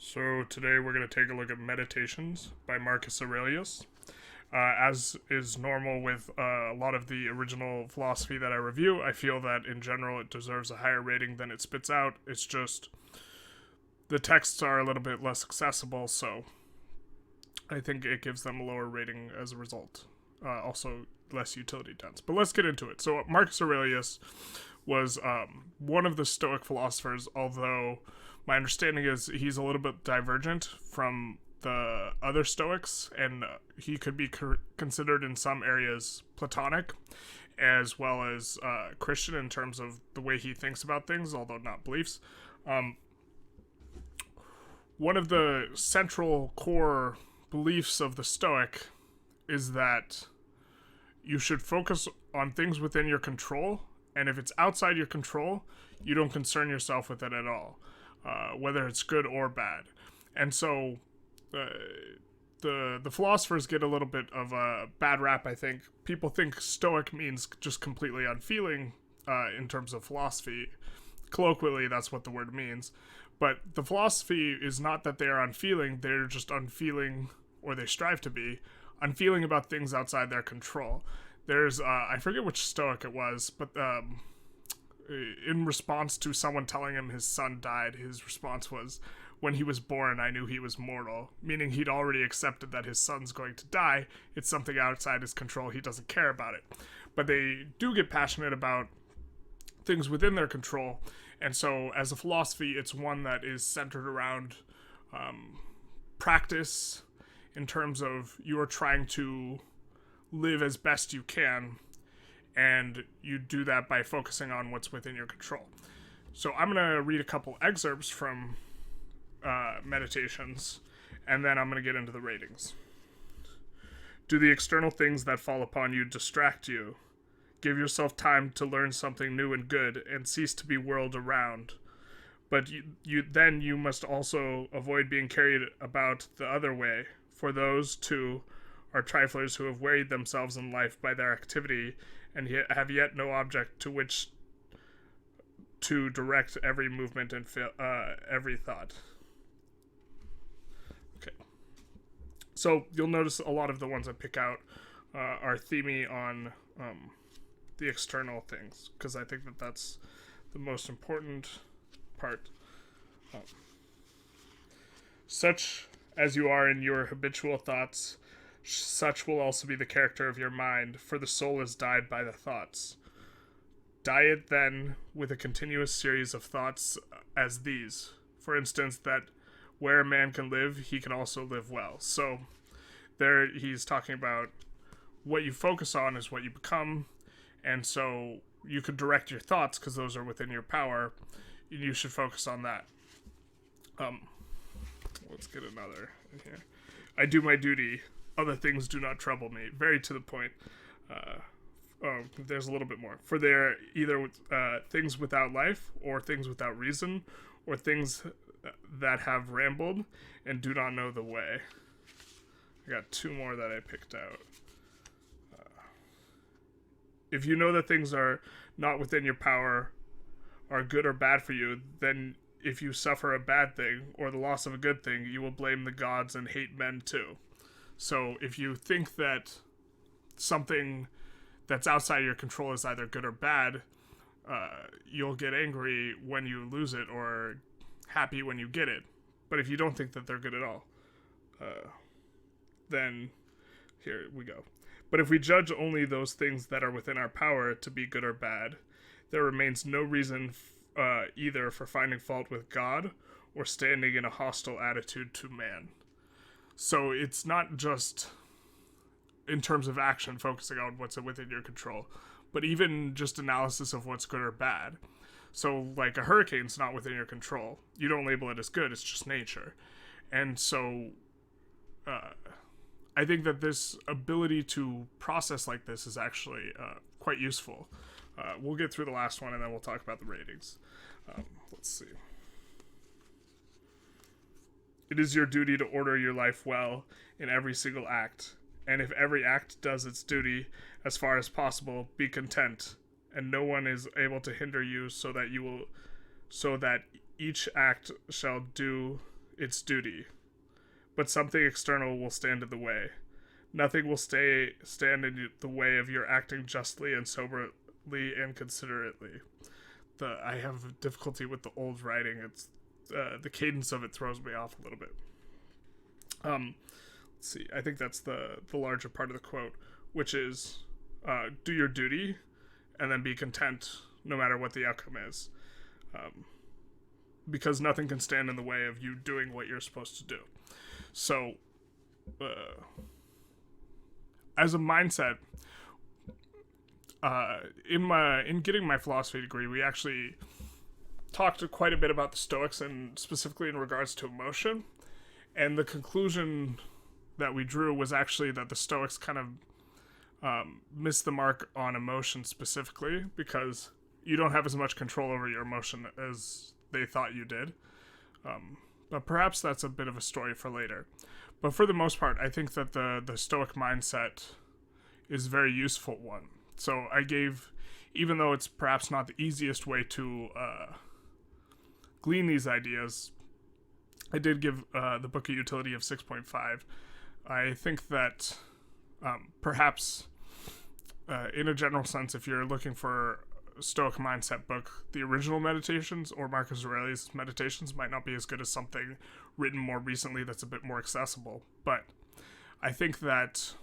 So today we're going to take a look at Meditations by Marcus Aurelius. As is normal with a lot of the original philosophy that I review, I feel that in general it deserves a higher rating than it spits out. It's just the texts are a little bit less accessible, so I think it gives them a lower rating as a result. Also, less utility dense. But let's get into it. So, Marcus Aurelius was one of the Stoic philosophers, although my understanding is he's a little bit divergent from the other Stoics, and he could be considered in some areas Platonic as well as Christian in terms of the way he thinks about things, although not beliefs. One of the central core beliefs of the Stoic is that you should focus on things within your control, and if it's outside your control, you don't concern yourself with it at all, whether it's good or bad. And so the philosophers get a little bit of a bad rap, I think. People think Stoic means just completely unfeeling in terms of philosophy. Colloquially, that's what the word means. But the philosophy is not that they are unfeeling, they're just unfeeling, or they strive to be, unfeeling about things outside their control. There's, I forget which Stoic it was, but in response to someone telling him his son died, his response was, when he was born, I knew he was mortal, meaning he'd already accepted that his son's going to die. It's something outside his control. He doesn't care about it. But they do get passionate about things within their control. And so, as a philosophy, it's one that is centered around practice in terms of you are trying to live as best you can, and you do that by focusing on what's within your control. So, I'm going to read a couple excerpts from Meditations, and then I'm going to get into the ratings. Do the external things that fall upon you distract you? Give yourself time to learn something new and good, and cease to be whirled around. But you must also avoid being carried about the other way, for those too are triflers who have wearied themselves in life by their activity, and have yet no object to which to direct every movement and every thought. Okay. So you'll notice a lot of the ones I pick out are themey on the external things, because I think that that's the most important part. Such as you are in your habitual thoughts, such will also be the character of your mind, for the soul is dyed by the thoughts. Dye it then with a continuous series of thoughts as these. For instance, that where a man can live, he can also live well. So there he's talking about what you focus on is what you become. And so you could direct your thoughts because those are within your power. You should focus on that. Let's get another in here. I do my duty. Other things do not trouble me. Very to the point. There's a little bit more. For they're either things without life, or things without reason, or things that have rambled and do not know the way. I got two more that I picked out. If you know that things are not within your power, are good or bad for you, then if you suffer a bad thing or the loss of a good thing, you will blame the gods and hate men too. So if you think that something that's outside your control is either good or bad, you'll get angry when you lose it or happy when you get it. But if you don't think that they're good at all, then here we go. But if we judge only those things that are within our power to be good or bad, there remains no reason either for finding fault with God or standing in a hostile attitude to man. So it's not just in terms of action focusing on what's within your control, but even just analysis of what's good or bad. So like a hurricane's not within your control. You don't label it as good, it's just nature. And so I think that this ability to process like this is actually quite useful. We'll get through the last one and then we'll talk about the ratings. Let's see. It is your duty to order your life well in every single act. And if every act does its duty as far as possible, be content. And no one is able to hinder you so that each act shall do its duty, but something external will stand in the way. Nothing will stand in the way of your acting justly and soberly and considerately. I have difficulty with the old writing. It's the cadence of it throws me off a little bit. Let's see. I think that's the larger part of the quote, which is do your duty and then be content no matter what the outcome is. Because nothing can stand in the way of you doing what you're supposed to do. So, as a mindset, in getting my philosophy degree, we actually talked quite a bit about the Stoics, and specifically in regards to emotion. And the conclusion that we drew was actually that the Stoics kind of missed the mark on emotion specifically, because you don't have as much control over your emotion as they thought you did. But perhaps that's a bit of a story for later. But for the most part, I think that the Stoic mindset is a very useful one. So I gave, even though it's perhaps not the easiest way to glean these ideas, I did give the book a utility of 6.5. I think that perhaps in a general sense, if you're looking for a Stoic mindset book, the original Meditations or Marcus Aurelius' Meditations might not be as good as something written more recently that's a bit more accessible. But I think that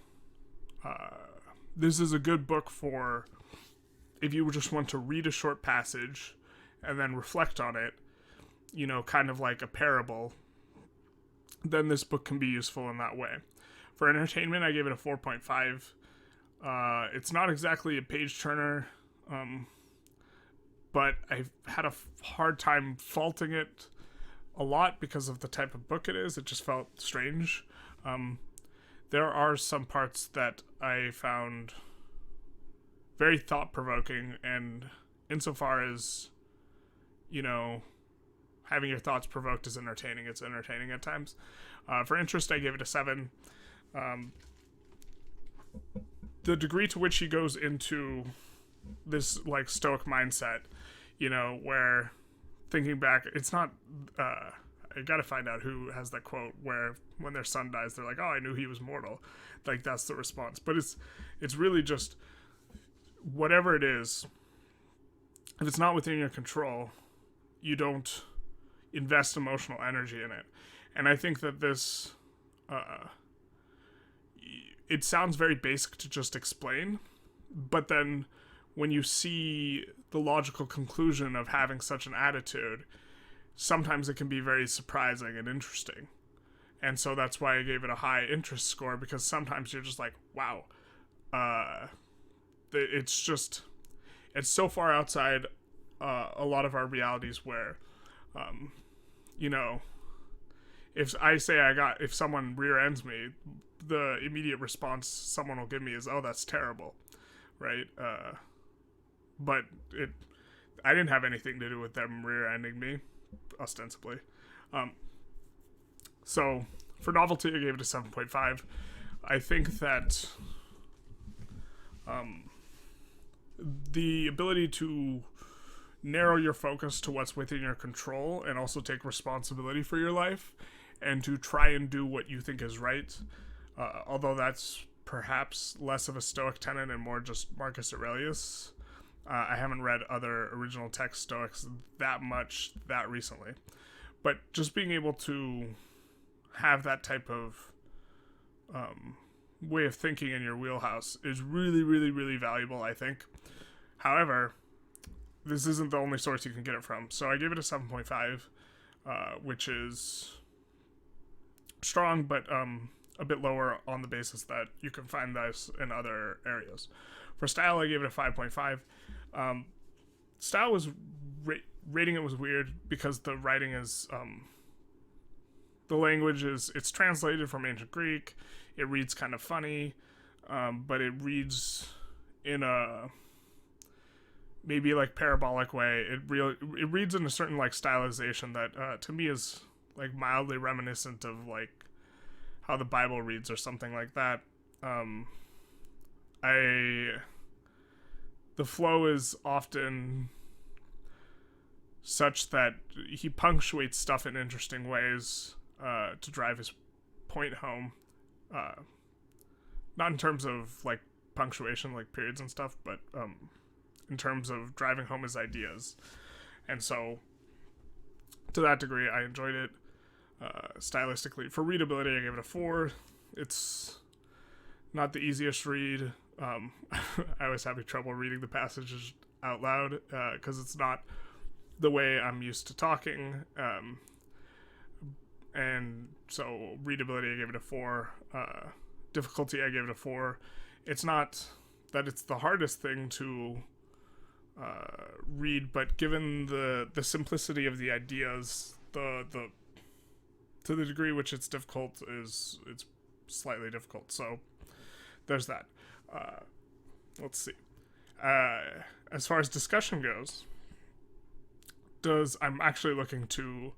this is a good book for if you just want to read a short passage and then reflect on it, you know, kind of like a parable, then this book can be useful in that way. For entertainment, I gave it a 4.5. It's not exactly a page turner, but I've had a hard time faulting it a lot because of the type of book it is. It just felt strange. There are some parts that I found very thought-provoking, and insofar as, you know, having your thoughts provoked is entertaining, it's entertaining at times. For interest, I gave it a 7. The degree to which he goes into this, like, Stoic mindset, you know, where thinking back, it's not, I gotta find out who has that quote where when their son dies, they're like, oh, I knew he was mortal. Like, that's the response. But it's really just, whatever it is, if it's not within your control, you don't invest emotional energy in it. And I think that this, it sounds very basic to just explain, but then when you see the logical conclusion of having such an attitude, sometimes it can be very surprising and interesting. And so that's why I gave it a high interest score, because sometimes you're just like, wow, it's so far outside a lot of our realities where, you know, if someone rear ends me, the immediate response someone will give me is, oh, that's terrible, right? But I didn't have anything to do with them rear-ending me, ostensibly. So, for novelty, I gave it a 7.5. I think that the ability to narrow your focus to what's within your control and also take responsibility for your life and to try and do what you think is right, although that's perhaps less of a Stoic tenet and more just Marcus Aurelius. I haven't read other original text Stoics that much that recently. But just being able to have that type of way of thinking in your wheelhouse is really, really, really valuable, I think. However, this isn't the only source you can get it from. So I gave it a 7.5, which is strong, but a bit lower on the basis that you can find this in other areas. For style, I gave it a 5.5. Style was rating it was weird because the writing is the language it's translated from ancient Greek. It reads kind of funny, but it reads in a maybe like parabolic way. It reads in a certain like stylization that to me is like mildly reminiscent of like how the Bible reads or something like that. The flow is often such that he punctuates stuff in interesting ways. to drive his point home. Not in terms of like punctuation, like periods and stuff, but in terms of driving home his ideas. And so, to that degree, I enjoyed it. Stylistically, for readability, I gave it a 4. It's not the easiest read. I always have trouble reading the passages out loud because it's not the way I'm used to talking. And so readability, I gave it a 4. Difficulty, I gave it a 4. It's not that it's the hardest thing to read, but given the simplicity of the ideas, the to the degree which it's difficult it's slightly difficult. So there's that. Let's see. As far as discussion goes, I'm actually looking to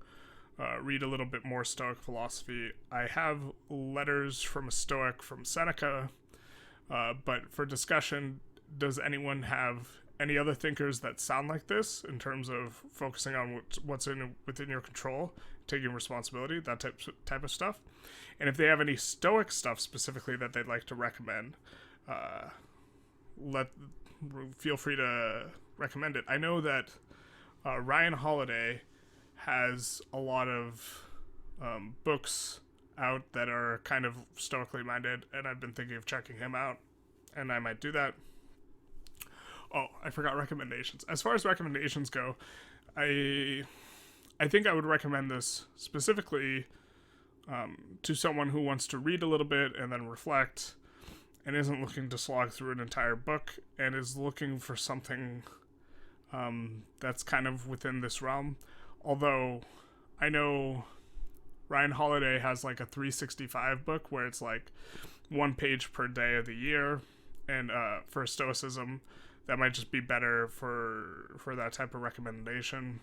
read a little bit more Stoic philosophy. I have letters from a Stoic from Seneca, but for discussion, does anyone have any other thinkers that sound like this in terms of focusing on what's within your control, taking responsibility, that type of stuff? And if they have any Stoic stuff specifically that they'd like to recommend, feel free to recommend it. I know that Ryan Holiday has a lot of books out that are kind of stoically minded, and I've been thinking of checking him out, and I might do that. Oh, I forgot recommendations. As far as recommendations go, I think I would recommend this specifically to someone who wants to read a little bit and then reflect and isn't looking to slog through an entire book and is looking for something that's kind of within this realm. Although I know Ryan Holiday has like a 365 book where it's like 1 page per day of the year, and for Stoicism, that might just be better for that type of recommendation.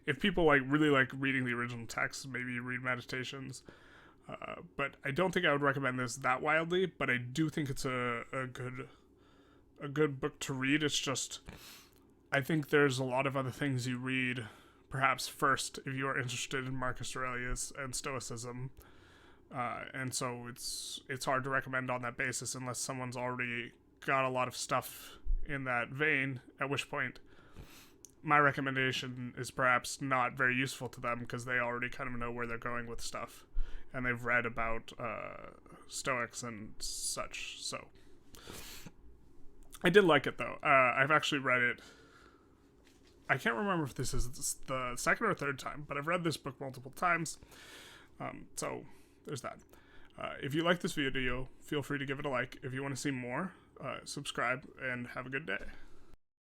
If people really like reading the original text, maybe read Meditations. But I don't think I would recommend this that wildly, but I do think it's a good book to read. It's just, I think there's a lot of other things you read, perhaps first, if you are interested in Marcus Aurelius and Stoicism. And so it's hard to recommend on that basis unless someone's already got a lot of stuff in that vein, at which point my recommendation is perhaps not very useful to them because they already kind of know where they're going with stuff and they've read about Stoics and such. So I did like it, though. I've actually read it. I can't remember if this is the second or third time, but I've read this book multiple times. So there's that. If you like this video, feel free to give it a like. If you want to see more, subscribe, and have a good day.